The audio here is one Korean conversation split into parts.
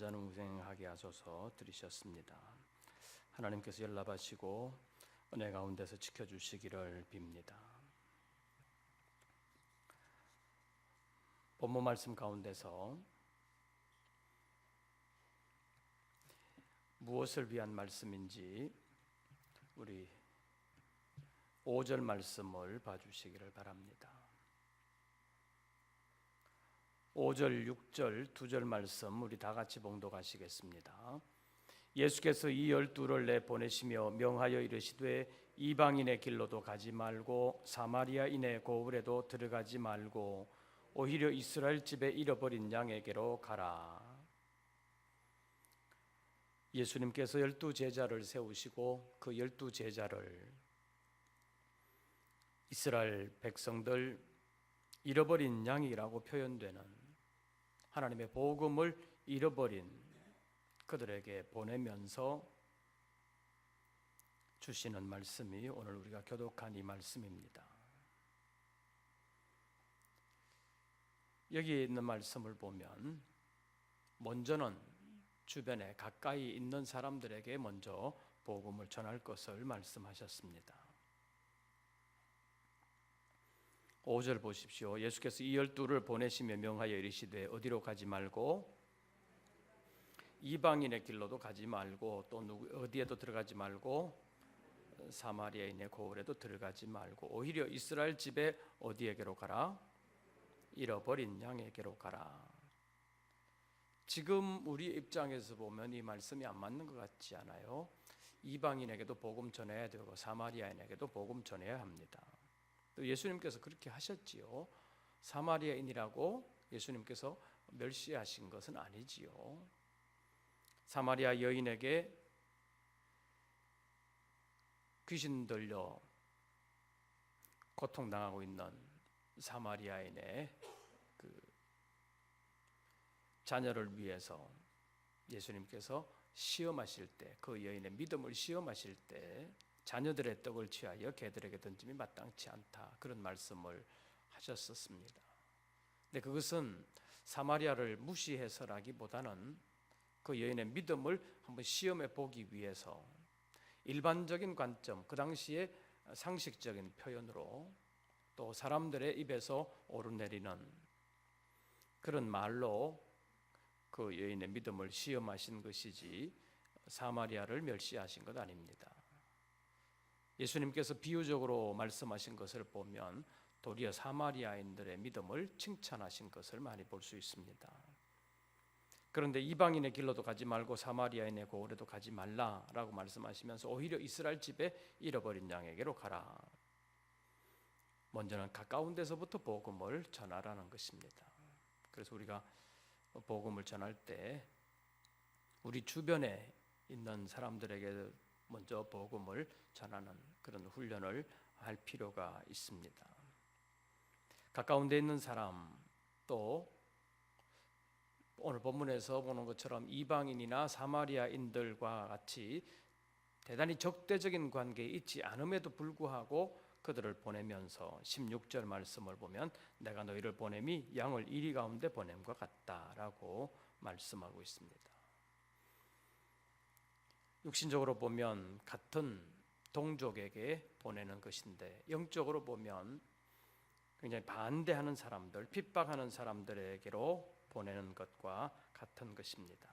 만전무생하게 하소서 드리셨습니다. 하나님께서 연락하시고 은혜 가운데서 지켜주시기를 빕니다. 본문 말씀 가운데서 무엇을 위한 말씀인지 우리 5절 말씀을 봐주시기를 바랍니다. 5절, 6절, 2절 말씀 우리 다 같이 봉독하시겠습니다. 예수께서 이 12를 내보내시며 명하여 이르시되 이방인의 길로도 가지 말고 사마리아인의 고을에도 들어가지 말고 오히려 이스라엘 집에 잃어버린 양에게로 가라. 예수님께서 12제자를 세우시고 그 12제자를 이스라엘 백성들 잃어버린 양이라고 표현되는 하나님의 복음을 잃어버린 그들에게 보내면서 주시는 말씀이 오늘 우리가 교독한 이 말씀입니다. 여기 있는 말씀을 보면 먼저는 주변에 가까이 있는 사람들에게 먼저 복음을 전할 것을 말씀하셨습니다. 5절 보십시오. 예수께서 이 12를 보내시며 명하여 이르시되 어디로 가지 말고 이방인의 길로도 가지 말고 또 어디에도 들어가지 말고 사마리아인의 고을에도 들어가지 말고 오히려 이스라엘 집에 어디에게로 가라? 잃어버린 양에게로 가라. 지금 우리 입장에서 보면 이 말씀이 안 맞는 것 같지 않아요? 이방인에게도 복음 전해야 되고 사마리아인에게도 복음 전해야 합니다. 또 예수님께서 그렇게 하셨지요. 사마리아인이라고 예수님께서 멸시하신 것은 아니지요. 사마리아 여인에게 귀신 들려 고통당하고 있는 사마리아인의 그 자녀를 위해서 예수님께서 시험하실 때, 그 여인의 믿음을 시험하실 때 자녀들의 떡을 취하여 개들에게 던짐이 마땅치 않다, 그런 말씀을 하셨었습니다. 근데 그것은 사마리아를 무시해서라기보다는 그 여인의 믿음을 한번 시험해 보기 위해서 일반적인 관점, 그 당시에 상식적인 표현으로 또 사람들의 입에서 오르내리는 그런 말로 그 여인의 믿음을 시험하신 것이지 사마리아를 멸시하신 것 아닙니다. 예수님께서 비유적으로 말씀하신 것을 보면 도리어 사마리아인들의 믿음을 칭찬하신 것을 많이 볼 수 있습니다. 그런데 이방인의 길로도 가지 말고 사마리아인의 고을에도 가지 말라라고 말씀하시면서 오히려 이스라엘 집에 잃어버린 양에게로 가라. 먼저는 가까운 데서부터 복음을 전하라는 것입니다. 그래서 우리가 복음을 전할 때 우리 주변에 있는 사람들에게 먼저 복음을 전하는 그런 훈련을 할 필요가 있습니다. 가까운 데 있는 사람, 또 오늘 본문에서 보는 것처럼 이방인이나 사마리아인들과 같이 대단히 적대적인 관계에 있지 않음에도 불구하고 그들을 보내면서 16절 말씀을 보면 내가 너희를 보냄이 양을 이리 가운데 보냄과 같다라고 말씀하고 있습니다. 육신적으로 보면 같은 동족에게 보내는 것인데 영적으로 보면 굉장히 반대하는 사람들, 핍박하는 사람들에게로 보내는 것과 같은 것입니다.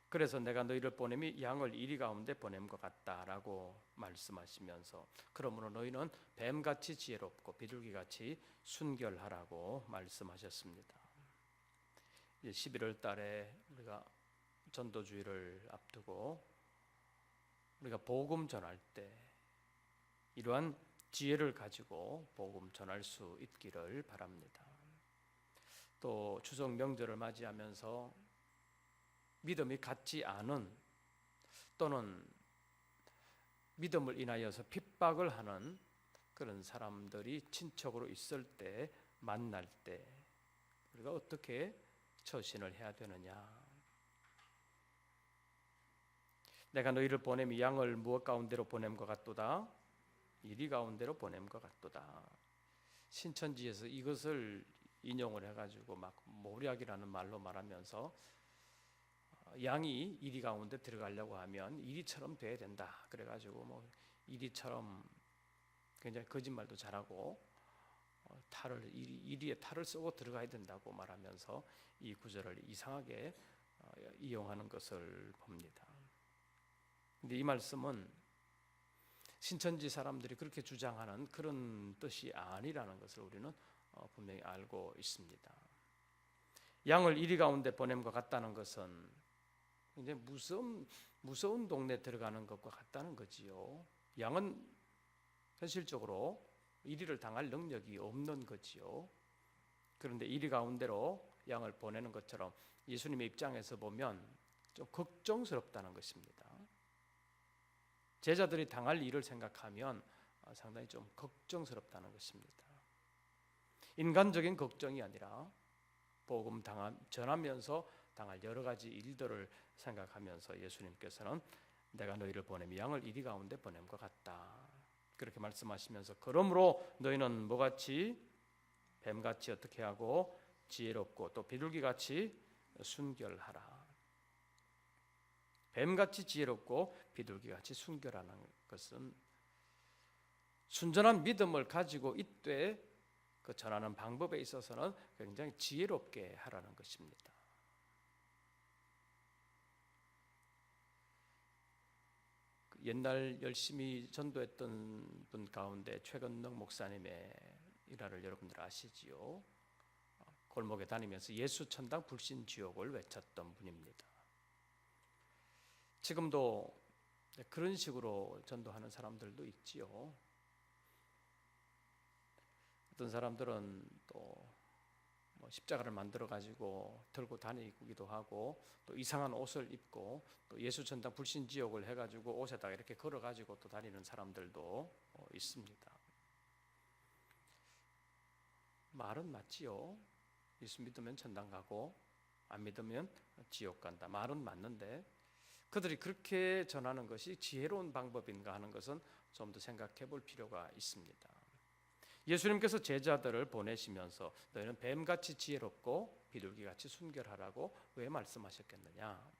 그래서 내가 너희를 보냄이 양을 이리 가운데 보냄과 같다라고 말씀하시면서 그러므로 너희는 뱀같이 지혜롭고 비둘기같이 순결하라고 말씀하셨습니다. 11월 달에 우리가 전도주의를 앞두고 우리가 복음 전할 때 이러한 지혜를 가지고 복음 전할 수 있기를 바랍니다. 또 추석 명절을 맞이하면서 믿음이 같지 않은 또는 믿음을 인하여서 핍박을 하는 그런 사람들이 친척으로 있을 때 만날 때 우리가 어떻게 처신을 해야 되느냐. 내가 너희를 보냄이 양을 무엇 가운데로 보냄과 같도다? 이리 가운데로 보냄과 같도다. 신천지에서 이것을 인용을 해가지고 막 모략이라는 말로 말하면서 양이 이리 가운데 들어가려고 하면 이리처럼 돼야 된다. 그래가지고 뭐 이리처럼 굉장히 거짓말도 잘하고 이리에 탈을 쓰고 들어가야 된다고 말하면서 이 구절을 이상하게 이용하는 것을 봅니다. 근데 이 말씀은 신천지 사람들이 그렇게 주장하는 그런 뜻이 아니라는 것을 우리는 분명히 알고 있습니다. 양을 이리 가운데 보냄과 같다는 것은 이제 무서운 동네 들어가는 것과 같다는 거지요. 양은 현실적으로 이리를 당할 능력이 없는 거지요. 그런데 이리 가운데로 양을 보내는 것처럼 예수님의 입장에서 보면 좀 걱정스럽다는 것입니다. 제자들이 당할 일을 생각하면 상당히 좀 걱정스럽다는 것입니다. 인간적인 걱정이 아니라 복음 전하면서 당할 여러 가지 일들을 생각하면서 예수님께서는 내가 너희를 보내면 양을 이리 가운데 보냄과 같다. 그렇게 말씀하시면서 그러므로 너희는 뭐같이 뱀같이 어떻게 하고 지혜롭고 또 비둘기같이 순결하라. 뱀같이 지혜롭고 비둘기같이 순결하는 것은 순전한 믿음을 가지고 이때 그 전하는 방법에 있어서는 굉장히 지혜롭게 하라는 것입니다. 옛날 열심히 전도했던 분 가운데 최건능 목사님의 일화를 여러분들 아시지요? 골목에 다니면서 예수 천당 불신 지옥을 외쳤던 분입니다. 지금도 그런 식으로 전도하는 사람들도 있지요. 어떤 사람들은 또 십자가를 만들어 가지고 들고 다니기도 하고 또 이상한 옷을 입고 또 예수 천당 불신 지옥을 해가지고 옷에다가 이렇게 걸어 가지고 또 다니는 사람들도 있습니다. 말은 맞지요. 예수 믿으면 천당 가고 안 믿으면 지옥 간다. 말은 맞는데 그들이 그렇게 전하는 것이 지혜로운 방법인가 하는 것은 좀 더 생각해 볼 필요가 있습니다. 예수님께서 제자들을 보내시면서 너희는 뱀같이 지혜롭고 비둘기같이 순결하라고 왜 말씀하셨겠느냐?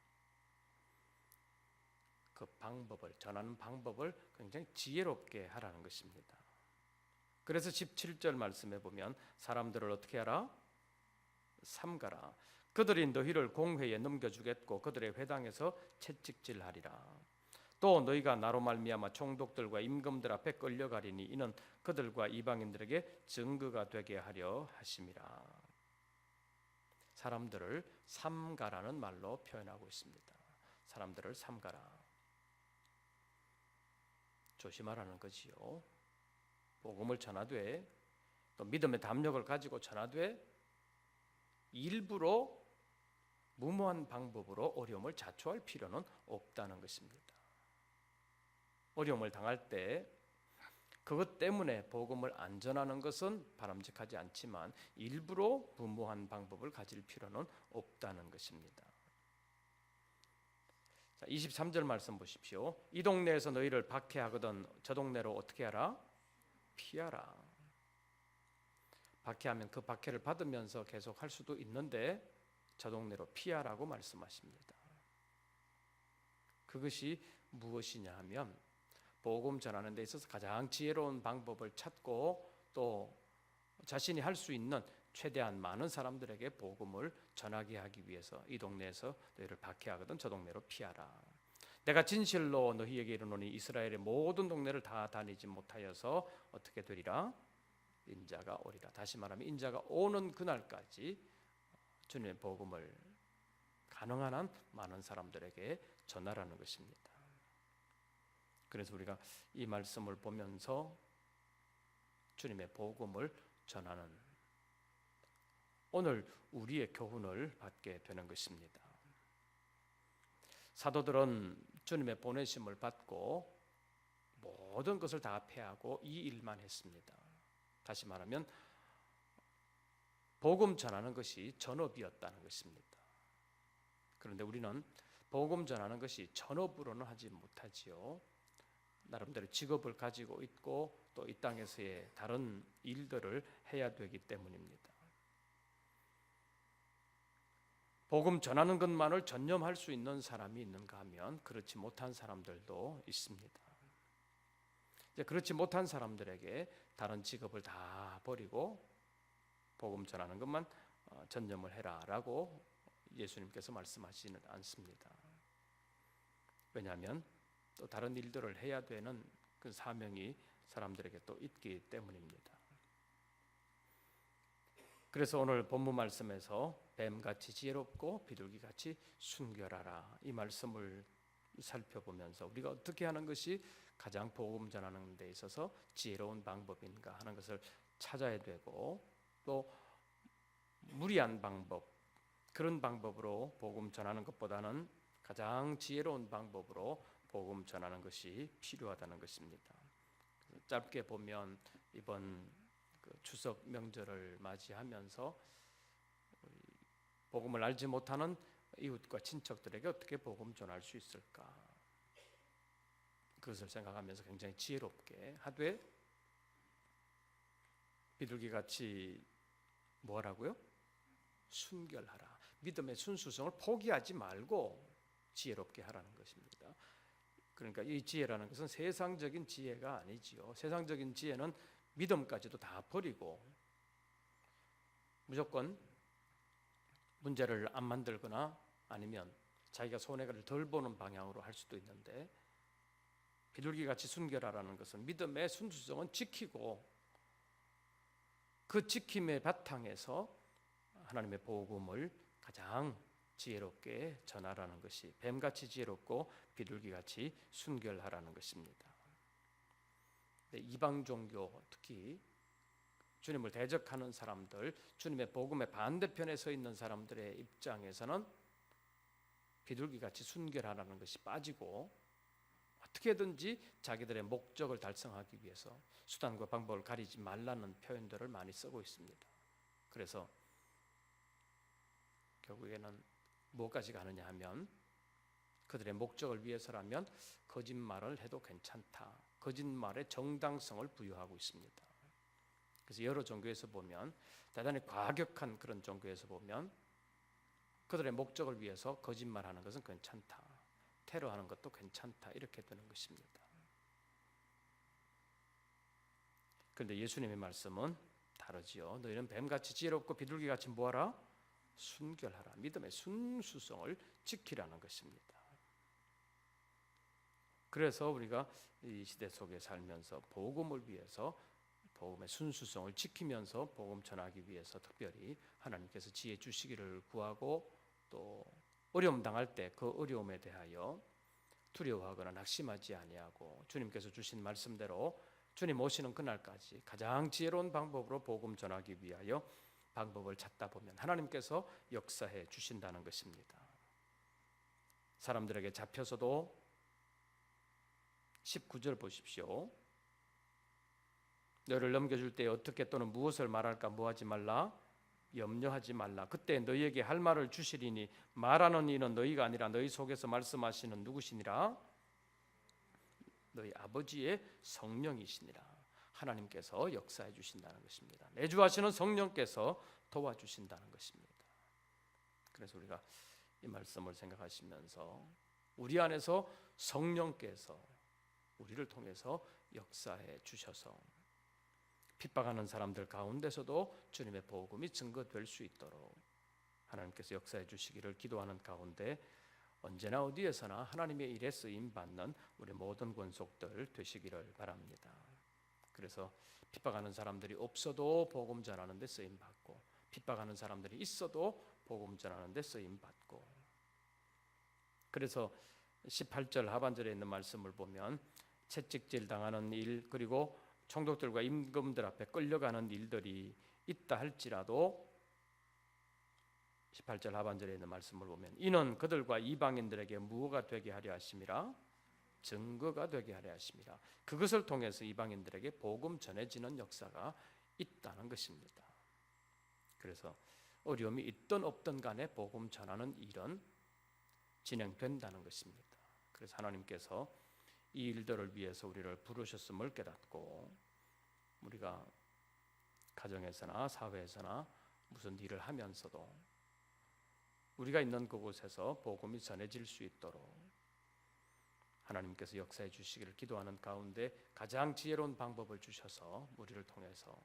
그 방법을 전하는 방법을 굉장히 지혜롭게 하라는 것입니다. 그래서 17절 말씀에 보면 사람들을 어떻게 하라? 삼가라. 그들이 너희를 공회에 넘겨주겠고 그들의 회당에서 채찍질하리라. 또 너희가 나로 말미암아 총독들과 임금들 앞에 끌려가리니 이는 그들과 이방인들에게 증거가 되게 하려 하심이라. 사람들을 삼가라는 말로 표현하고 있습니다. 사람들을 삼가라. 조심하라는 거지요. 복음을 전하되 또 믿음의 담력을 가지고 전하되 일부러 무모한 방법으로 어려움을 자초할 필요는 없다는 것입니다. 어려움을 당할 때 그것 때문에 복음을 안 전하는 것은 바람직하지 않지만 일부러 무모한 방법을 가질 필요는 없다는 것입니다. 자, 23절 말씀 보십시오. 이 동네에서 너희를 박해하거든 저 동네로 어떻게 하라? 피하라. 박해하면 그 박해를 받으면서 계속 할 수도 있는데 저 동네로 피하라고 말씀하십니다. 그것이 무엇이냐 하면 복음 전하는 데 있어서 가장 지혜로운 방법을 찾고 또 자신이 할 수 있는 최대한 많은 사람들에게 복음을 전하게 하기 위해서 이 동네에서 너희를 박해하거든 저 동네로 피하라. 내가 진실로 너희에게 이르노니 이스라엘의 모든 동네를 다 다니지 못하여서 어떻게 되리라? 인자가 오리라. 다시 말하면 인자가 오는 그날까지 주님의 복음을 가능한 한 많은 사람들에게 전하라는 것입니다. 그래서 우리가 이 말씀을 보면서 주님의 복음을 전하는 오늘 우리의 교훈을 받게 되는 것입니다. 사도들은 주님의 보내심을 받고 모든 것을 다 패하고 이 일만 했습니다. 다시 말하면 복음 전하는 것이 전업이었다는 것입니다. 그런데 우리는 복음 전하는 것이 전업으로는 하지 못하지요. 나름대로 직업을 가지고 있고 또 이 땅에서의 다른 일들을 해야 되기 때문입니다. 복음 전하는 것만을 전념할 수 있는 사람이 있는가 하면 그렇지 못한 사람들도 있습니다. 이제 그렇지 못한 사람들에게 다른 직업을 다 버리고 복음 전하는 것만 전념을 해라라고 예수님께서 말씀하시지는 않습니다. 왜냐하면 또 다른 일들을 해야 되는 그 사명이 사람들에게 또 있기 때문입니다. 그래서 오늘 본문 말씀에서 뱀같이 지혜롭고 비둘기같이 순결하라 이 말씀을 살펴보면서 우리가 어떻게 하는 것이 가장 복음 전하는 데 있어서 지혜로운 방법인가 하는 것을 찾아야 되고, 또 무리한 방법, 그런 방법으로 복음 전하는 것보다는 가장 지혜로운 방법으로 복음 전하는 것이 필요하다는 것입니다. 짧게 보면 이번 추석 명절을 맞이하면서 복음을 알지 못하는 이웃과 친척들에게 어떻게 복음 전할 수 있을까, 그것을 생각하면서 굉장히 지혜롭게 하되, 비둘기같이 뭐라고요? 순결하라. 믿음의 순수성을 포기하지 말고 지혜롭게 하라는 것입니다. 그러니까 이 지혜라는 것은 세상적인 지혜가 아니지요. 세상적인 지혜는 믿음까지도 다 버리고 무조건 문제를 안 만들거나 아니면 자기가 손해를 덜 보는 방향으로 할 수도 있는데, 비둘기같이 순결하라는 것은 믿음의 순수성은 지키고 그 지킴의 바탕에서 하나님의 복음을 가장 지혜롭게 전하라는 것이 뱀같이 지혜롭고 비둘기같이 순결하라는 것입니다. 이방 종교, 특히 주님을 대적하는 사람들, 주님의 복음의 반대편에 서 있는 사람들의 입장에서는 비둘기같이 순결하라는 것이 빠지고 어떻게든지 자기들의 목적을 달성하기 위해서 수단과 방법을 가리지 말라는 표현들을 많이 쓰고 있습니다. 그래서 결국에는 무엇까지 가느냐 하면 그들의 목적을 위해서라면 거짓말을 해도 괜찮다, 거짓말의 정당성을 부여하고 있습니다. 그래서 여러 종교에서 보면, 대단히 과격한 그런 종교에서 보면 그들의 목적을 위해서 거짓말하는 것은 괜찮다, 테러하는 것도 괜찮다, 이렇게 되는 것입니다. 그런데 예수님의 말씀은 다르지요. 너희는 뱀같이 지혜롭고 비둘기같이 뭐하라? 순결하라. 믿음의 순수성을 지키라는 것입니다. 그래서 우리가 이 시대 속에 살면서 복음을 위해서 복음의 순수성을 지키면서 복음 전하기 위해서 특별히 하나님께서 지혜 주시기를 구하고, 또 어려움 당할 때 그 어려움에 대하여 두려워하거나 낙심하지 아니하고 주님께서 주신 말씀대로 주님 오시는 그날까지 가장 지혜로운 방법으로 복음 전하기 위하여 방법을 찾다 보면 하나님께서 역사해 주신다는 것입니다. 사람들에게 잡혀서도 19절 보십시오. 너를 넘겨줄 때 어떻게 또는 무엇을 말할까 뭐하지 말라, 염려하지 말라. 그때 너희에게 할 말을 주시리니 말하는 이는 너희가 아니라 너희 속에서 말씀하시는 누구시니라? 너희 아버지의 성령이시니라. 하나님께서 역사해 주신다는 것입니다. 내주하시는 성령께서 도와주신다는 것입니다. 그래서 우리가 이 말씀을 생각하시면서 우리 안에서 성령께서 우리를 통해서 역사해 주셔서 핍박하는 사람들 가운데서도 주님의 복음이 증거될 수 있도록 하나님께서 역사해 주시기를 기도하는 가운데, 언제나 어디에서나 하나님의 일에 쓰임 받는 우리 모든 권속들 되시기를 바랍니다. 그래서 핍박하는 사람들이 없어도 복음 전하는 데 쓰임 받고, 핍박하는 사람들이 있어도 복음 전하는 데 쓰임 받고, 그래서 18절 하반절에 있는 말씀을 보면 채찍질 당하는 일, 그리고 총독들과 임금들 앞에 끌려가는 일들이 있다 할지라도 18절 하반절에 있는 말씀을 보면 이는 그들과 이방인들에게 무엇가 되게 하려 하심이라? 증거가 되게 하려 하심이라. 그것을 통해서 이방인들에게 복음 전해지는 역사가 있다는 것입니다. 그래서 어려움이 있든 없든 간에 복음 전하는 일은 진행된다는 것입니다. 그래서 하나님께서 이 일들을 위해서 우리를 부르셨음을 깨닫고, 우리가 가정에서나 사회에서나 무슨 일을 하면서도 우리가 있는 그곳에서 복음이 전해질 수 있도록 하나님께서 역사해 주시기를 기도하는 가운데 가장 지혜로운 방법을 주셔서 우리를 통해서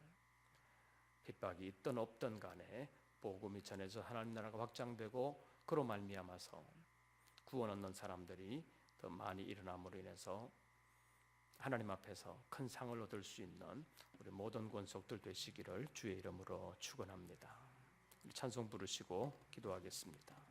핍박이 있든 없든 간에 복음이 전해져 하나님 나라가 확장되고 그로 말미암아서 구원 얻는 사람들이 더 많이 일어남으로 인해서 하나님 앞에서 큰 상을 얻을 수 있는 우리 모든 권속들 되시기를 주의 이름으로 축원합니다. 찬송 부르시고 기도하겠습니다.